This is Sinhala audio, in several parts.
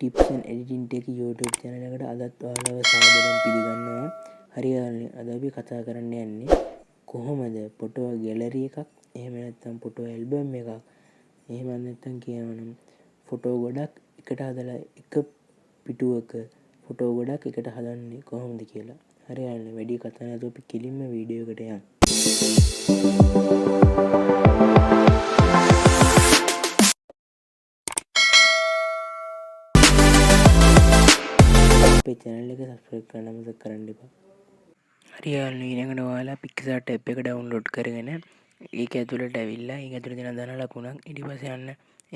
tips and editing tech YouTube channel එකට අදත් ඔයාලව සාදරයෙන් පිළිගන්නවා. හරි යාළුවනේ, අද අපි කතා කරන්න යන්නේ කොහොමද ෆොටෝ ගැලරි එකක්, එහෙම නැත්නම් ෆොටෝ ඇල්බම් එකක්, එහෙම නැත්නම් කියනවනම් ෆොටෝ ගොඩක් එකට හදලා එක පිටුවක ෆොටෝ ගොඩක් එකට හදන්නේ කොහොමද කියලා. හරි යාළුවනේ, වැඩි කතා නැතුව අපි කෙලින්ම වීඩියෝ එකට යමු. අපේ channel එක subscribe කරන්න අමතක කරන්න එපා. හරි යාළුවනේ, ඊළඟට ඔයාලා Pixar app එක download කරගෙන ඒක ඇතුළට ඇවිල්ලා ඒක ඇතුළේ තියෙන ධන ලකුණක් ඊට පස්සේ යන්න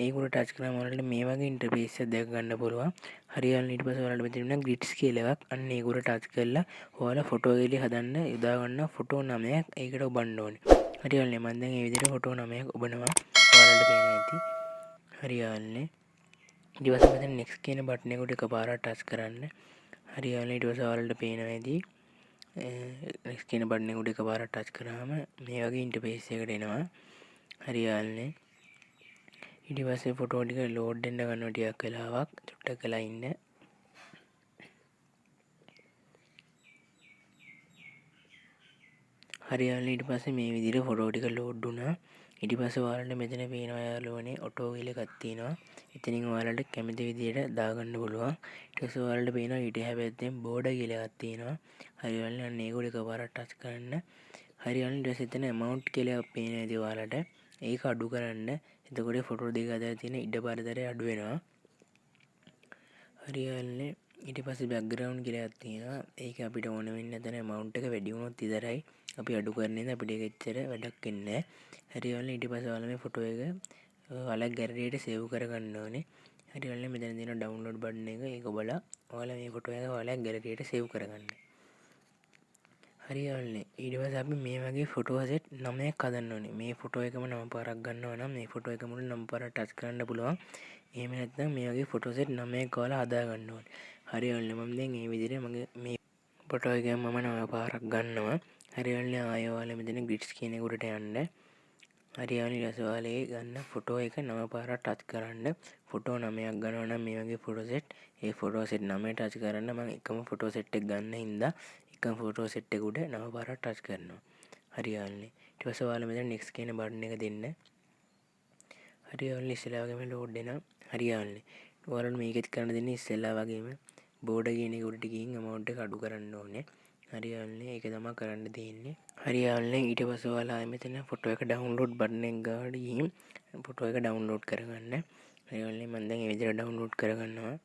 ඒක උඩ ටච් කරාම ඔයාලට මේ වගේ ඉන්ටර්ෆේස් එකක් දැක ගන්න පුළුවන්. හරි යාළුවනේ, ඊට පස්සේ ඔයාලට මෙතන තියෙන grids කියලා එකක්, අන්න ඒක උඩ ටච් කරලා ඔයාලා ෆොටෝ ගෑලරි හදන්න යොදා ගන්න ෆොටෝ 9ක් ඒකට ඔබන්න ඕනේ. හරි යාළුවනේ, මම දැන් මේ විදිහට ෆොටෝ 9ක් ඔබනවා. ඔයාලට පේනවා ඇති. හරි යාළුවනේ, ඊට පස්සේ මෙතන next කියන බටන් එක උඩ එකපාරට ටච් කරන්න. හරි යාළුවනේ, ඊට පස්සේ ඔයාලට පේනවා ඇති next කියන බටන් එක උඩ එකපාරට ටච් කරාම මේ වගේ ඉන්ටර්ෆේස් එකකට එනවා. හරි යාළුවනේ, ඊට පස්සේ ෆොටෝ ටික ලෝඩ් වෙන්න ගන්නවා ටිකක් වෙලාවක්. චුට්ටක් වෙලා ඉන්න. හරි යාළුවනේ, ඊට පස්සේ මේ විදිහට ෆොටෝ ටික ලෝඩ් වුණා. ඊට පස්සේ ඔයාලට මෙතන පේනවා යාළුවනේ ඔටෝ කියලා එකක් තියෙනවා. එතනින් ඔයාලට කැමති විදිහට දාගන්න පුළුවන්. ඊට පස්සේ ඔයාලට පේනවා ඊට එහා පැත්තෙන් බෝඩර් කියලා එකක් තියෙනවා. හරි යාළුවනේ, අන්න ඒක උඩ එකපාරක් ටච් කරන්න. හරි යාළුවනේ, ඊට පස්සේ එතන amount කියලා එකක් පේනවා ඇති ඔයාලට. ඒක අඩු කරන්න. එතකොට ෆොටෝ දෙක අතර තියෙන ඉඩ පරතරය අඩු වෙනවා. හරි යාළුවනේ, ඊට පස්සේ background කියලා එකක් තියෙනවා. ඒක අපිට ඕන වෙන්නේ නැතන amount එක වැඩි වුණොත් විතරයි. අපි අඩු කරන්නේ නැත්නම් අපිට ඒක එච්චර වැඩක් වෙන්නේ නැහැ. හරි යාළුවනේ, ඊට පස්සේ ඔයාලා මේ ෆොටෝ එක ඔයාලා ගැලරියට සේව් කරගන්න ඕනේ. හරි යාළුවනේ, මෙතන තියෙන ඩවුන්ලෝඩ් බටන් එක, ඒක ඔබලා ඔයාලා මේ ෆොටෝ එක ඔයාලා ගැලරියට සේව් කරගන්න. හරි යාළුවනේ, ඊට පස්සේ අපි මේ වගේ ෆොටෝ සෙට් 9ක් හදන්න ඕනේ. මේ ෆොටෝ එකම 9 පාරක් ගන්නවා නම් මේ ෆොටෝ එක මුල 9 පාරක් ටච් කරන්න පුළුවන්. එහෙම නැත්නම් මේ වගේ ෆොටෝ සෙට් 9ක් ඔයාලා හදා ගන්න ඕනේ. හරි යාළුවනේ, මම දැන් මේ විදිහට මගේ මේ ෆොටෝ එක මම 9 පාරක් ගන්නවා. හරි යාළුවනේ, ආයෙ ඔයාලා මෙතන grids කියන එක උඩට යන්න. හරි යාළුවනේ, ඊට පස්සේ ඔයාලා ඒ ගන්න ෆොටෝ එක 9 පාරක් ටච් කරන්න. ෆොටෝ 9ක් ගන්නවා නම් මේ වගේ ෆොටෝ සෙට්, ඒ ෆොටෝ සෙට් 9 ටච් කරන්න. මම එකම ෆොටෝ සෙට් එක ගන්න හින්දා එකම ෆොටෝ සෙට් එක උඩ 9 පාරක් ටච් කරනවා. හරි යාළුවනේ, ඊට පස්සේ ඔයාලා මෙතන next කියන බටන් එක දෙන්න. හරි යාළුවනේ, ඉස්සෙල්ලා වගේම ලෝඩ් වෙනවා. හරි යාළුවනේ, ඔයාලට මේකෙත් කරන්න දෙන්නේ ඉස්සෙල්ලා වගේම බෝඩර් කියන එක උඩට ගිහින් amount එක අඩු කරන්න ඕනේ. හරි යාළුවනේ, ඒක තමයි කරන්න තියෙන්නේ. හරි යාළුවනේ, ඊට පස්සේ ඔයාලා මෙතන ෆොටෝ එක ඩවුන්ලෝඩ් බටන් එක ගාවට ගිහින් ෆොටෝ එක ඩවුන්ලෝඩ් කරගන්න. හරි යාළුවනේ, මම දැන් මේ විදිහට ඩවුන්ලෝඩ් කරගන්නවා.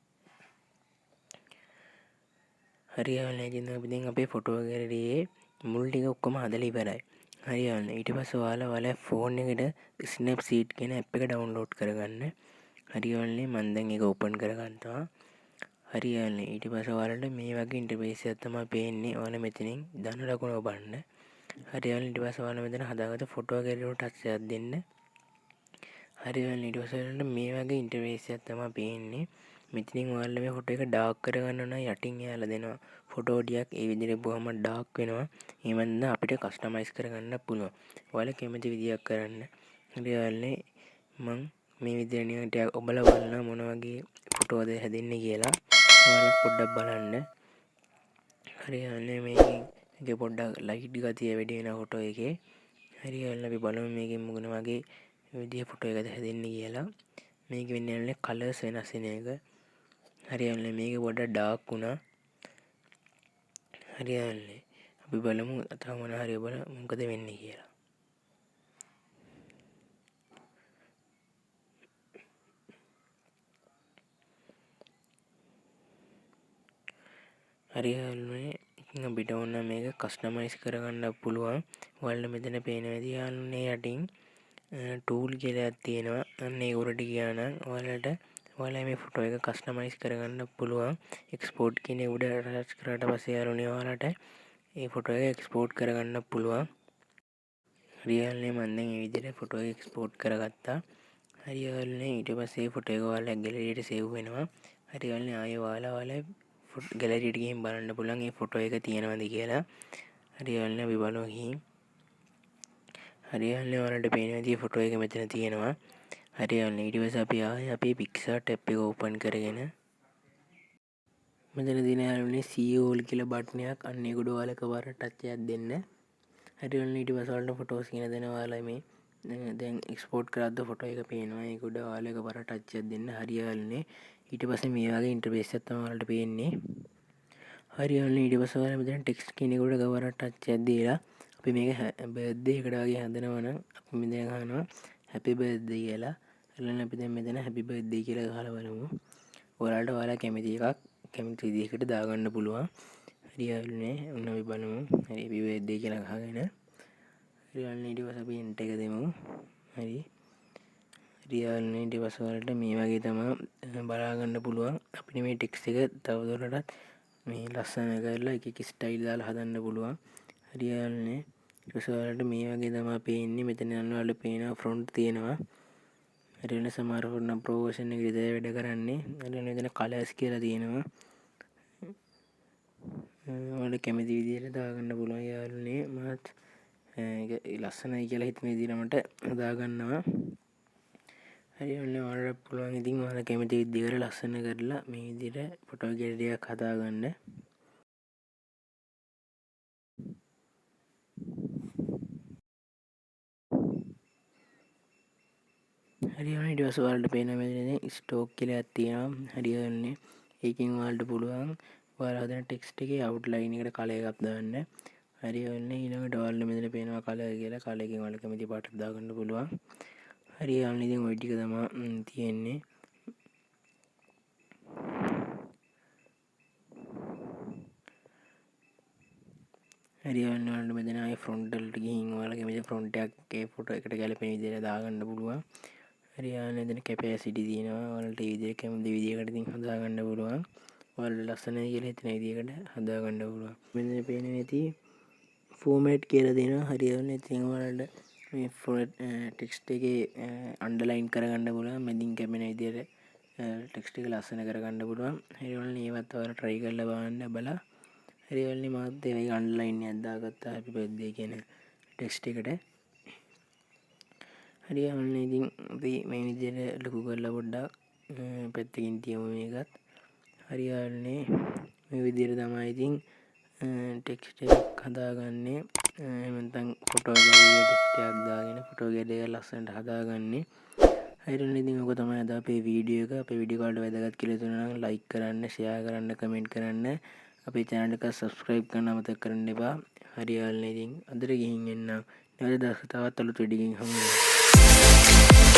හරි යාළුවනේ, ඉතින් අපි දැන් අපේ ෆොටෝ ගැලරියේ මුල් ටික ඔක්කොම හදලා ඉවරයි. හරි යාළුවනේ, ඊට පස්සේ ඔයාලා ෆෝන් එකට snapseed කියන app එක ඩවුන්ලෝඩ් කරගන්න. හරි යාළුවනේ, මම දැන් ඒක ඕපන් කරගන්නවා. හරි යාළුවනේ, ඊට පස්සේ ඔයාලට මේ වගේ ඉන්ටර්ෆේස් එකක් තමයි පේන්නේ. ඔයාලා මෙතනින් ධන ලකුණ ඔබන්න. හරි යාළුවනේ, ඊට පස්සේ ඔයාලා මෙතන හදාගත්ත ෆොටෝ ගැලරි වලට ටච් එකක් දෙන්න. හරි යාළුවනේ, ඊට පස්සේ ඔයාලට මේ වගේ ඉන්ටර්ෆේස් එකක් තමයි පේන්නේ. මෙතනින් ඔයාලා මේ ෆොටෝ එක ඩාර්ක් කරගන්න නම් යටින් එයාලා දෙනවා ෆොටෝ ටිකක් ඒ විදිහට බොහොම ඩාර්ක් වෙනවා. එහෙම නැත්නම් අපිට කස්ටමයිස් කරගන්න පුළුවන්. ඔයාලා කැමති විදියක් කරන්න. හරි යාළුවනේ, මම මේ විදිහට නිකන් ටිකක් ඔබලා බලනවා මොන වගේ ෆොටෝද හැදෙන්නේ කියලා. ඔයාලා පොඩ්ඩක් බලන්න. හරි යාළුවනේ, මේකේ පොඩ්ඩක් ලයිට් ගතිය වැඩි වෙන ෆොටෝ එකේ. හරි යාළුවනේ, අපි බලමු මේකෙන් මොන වගේ විදිය ෆොටෝ එකද හැදෙන්නේ කියලා. මේක වෙන්නේ යාළුවනේ කලර්ස් වෙනස් වෙන එක. හරි යාළුවනේ, මේක පොඩ්ඩක් ඩාර්ක් වුණා. හරි යාළුවනේ, අපි බලමු තව මොන හරි මොකද වෙන්නේ කියලා. හරි යාළුවනේ, ඉතින් අපිට ඕන මේක කස්ටමයිස් කරගන්න පුළුවන්. ඔයාලට මෙතන පේනවා ඇති යාළුවනේ යටින් ටූල් කියලා එකක් තියෙනවා. අන්න ඒ උඩට ගියා නම් ඔයාලා මේ ෆොටෝ එක කස්ටමයිස් කරගන්න පුළුවන්. එක්ස්පෝර්ට් කියන එක උඩ ටච් කරාට පස්සේ යාළුවනේ ඔයාලට ඒ ෆොටෝ එක එක්ස්පෝර්ට් කරගන්න පුළුවන්. හරි යාළුවනේ, මම දැන් මේ විදිහට ෆොටෝ එක එක්ස්පෝර්ට් කරගත්තා. හරි යාළුවනේ, ඊට පස්සේ ෆොටෝ එක ඔයාලා ගැලරියට සේව් වෙනවා. හරි යාළුවනේ, ආයෙ ඔයාලා ගැලරියට ගිහින් බලන්න පුළුවන් මේ ෆොටෝ එක තියෙනවද කියලා. හරි යාළුවනේ, අපි බලමු ගිහින්. හරි යාළුවනේ, ඔයාලට පේනවා ඇති ෆොටෝ එක මෙතන තියෙනවා. හරි යාළුවනේ, ඊට පස්සේ අපි ආයෙ අපේ Pixar ටැබ් එක ඕපන් කරගෙන මෙතන දින යාළුවනේ see all කියලා බටන් එකක් අන්න ඒක උඩ ඔයාලා එකපාරට ටච් එකක් දෙන්න. හරි ඔන්න ඊට පස්සේ ඔයාලට ෆොටෝස් කියන දෙන ඔයාලා මේ දැන් එක්ස්පෝර්ට් කරද්ද ෆොටෝ එක පේනවා. ඒක උඩ ඔයාලා එකපාරට ටච් එකක් දෙන්න. හරි යාළුවනේ ඊට පස්සේ මේ වගේ ඉන්ටර්ෆේස් එකක් තමයි ඔයාලට පේන්නේ. හරි ඔයාලනේ ඊට පස්සේ ඔයාලා මෙතන ටෙක්ස්ට් කියන එක උඩ එකපාරට ටච් එකක් දීලා අපි මේක බර්ත්ඩේ එකට වගේ හදනවා නම් අපි මෙතන ගහනවා හැපි බර්ත්ඩේ කියලා. ඊළඟ අපි දැන් මෙතන හැපි බර්ත්ඩේ කියලා ගහලා බලමු. ඔයාලට ඔයාලා කැමති එකක් කැමති විදිහකට දාගන්න පුළුවන්. හරි යාළුවනේ ඔන්න අපි බලමු. හරි හැපි බර්ත්ඩේ කියලා ගහගෙන හරි යාළුවනේ ඊට පස්සේ අපි එන්ටර් එක දෙමු. හරි හරි යාළුවනේ ඊට පස්සේ ඔයාලට මේ වගේ තමයි බලා ගන්න පුළුවන්. අපිට මේ ටෙක්ස්ට් එක තවදුරටත් මේ ලස්සන කරලා එක එක ස්ටයිල් දාලා හදන්න පුළුවන්. හරි යාළුවනේ ඊට පස්සේ ඔයාලට මේ වගේ තමයි පේන්නේ. මෙතන යන ඔයාලට පේනවා ෆොන්ට් තියෙනවා. හරි වෙන සමහර ෆොන්ට් නම් ප්‍රෝ වර්ෂන් එකේ විතරයි වැඩ කරන්නේ. හරි වෙන මෙතන කලර්ස් කියලා තියෙනවා. ඔයාලට කැමති විදිහට දාගන්න පුළුවන් යාළුවනේ. මමත් ඒක ලස්සනයි කියලා හිතන විදිහට මට දාගන්නවා. හරි ඔන්න ඔයාලට පුළුවන් ඉතින් ඔයාලා කැමති විදිහකට ලස්සන කරලා මේ විදිහට ෆොටෝ ගැලරි එකක් හදාගන්න. හරි ඔන්න ඊට පස්සේ ඔයාලට පේනවා මෙතන ස්ටෝක් කියලා එකක් තියෙනවා. හරි ඔන්නේ ඒකෙන් ඔයාලට පුළුවන් ඔයාලා හදන ටෙක්ස්ට් එකේ අවුට්ලයින් එකට කලර් එකක් දාන්න. හරි ඔන්නේ ඊළඟට ඔයාලට මෙතන පේනවා කලර් කියලා. කලර් එකෙන් ඔයාලා කැමති පාටක් දාගන්න පුළුවන්. හරි යාළුවනේ ඉතින් ওই ටික තමයි තියෙන්නේ. හරි යාළුවනේ ඔයාලට මෙතන ආයේ ෆ්‍රොන්ට් වලට ගිහින් ඔයාලා කැමති ෆ්‍රොන්ට් එකක් ඒ ෆොටෝ එකට ගැලපෙන විදිහට දාගන්න පුළුවන්. හරි යාළුවනේ එතන කැපැසිටි තියෙනවා. ඔයාලට මේ විදිහට කැමති විදිහකට ඉතින් හදාගන්න පුළුවන්. ඔයාලට ලස්සනයි කියලා හිතන විදිහකට හදාගන්න පුළුවන්. මෙතන පේන්නේ නැති ෆෝමැට් කියලා දෙනවා. හරි යාළුවනේ ඉතින් ඔයාලට මේ ටෙක්ස්ට් එකේ අන්ඩර්ලයින් කරගන්න පුළුවන්. මැදින් කැපෙන විදිහට ටෙක්ස්ට් එක ලස්සන කරගන්න පුළුවන්. හරි යාළුවනේ ඒවත් ඔයාලා try කරලා බලන්න බලලා. හරි යාළුවනේ මාත් ඒ වගේ අන්ඩර්ලයින් එකක් දාගත්තා හැපි බර්ත්ඩේ කියන ටෙක්ස්ට් එකට. හරි යාළුවනේ ඉතින් අපි මේ විදිහට ලොකු කරලා පොඩ්ඩක් පැත්තකින් තියමු මේකත්. හරි යාළුවනේ මේ විදිහට තමයි ඉතින් ටෙක්ස්ට් එකක් හදාගන්නේ. එහෙම නැත්නම් ෆොටෝ ගැලරිය ටෙක්ස්ට් එකක් දාගෙන ෆොටෝ ගැලරිය එක ලස්සනට හදාගන්නේ. හරියටම ඉතින් ඔක තමයි අද අපේ වීඩියෝ එක. අපේ වීඩියෝ කාලට වැදගත් කියලා හිතුණා නම් ලයික් කරන්න, ෂෙයා කරන්න, කමෙන්ට් කරන්න. අපේ channel එක subscribe කරන්න අමතක කරන්න එපා. හරි යාළුවනේ ඉතින් අදට ගිහින් එන්නම්. නැවත දවසක තවත් අලුත් වීඩියෝ එකකින් හමු වෙමු.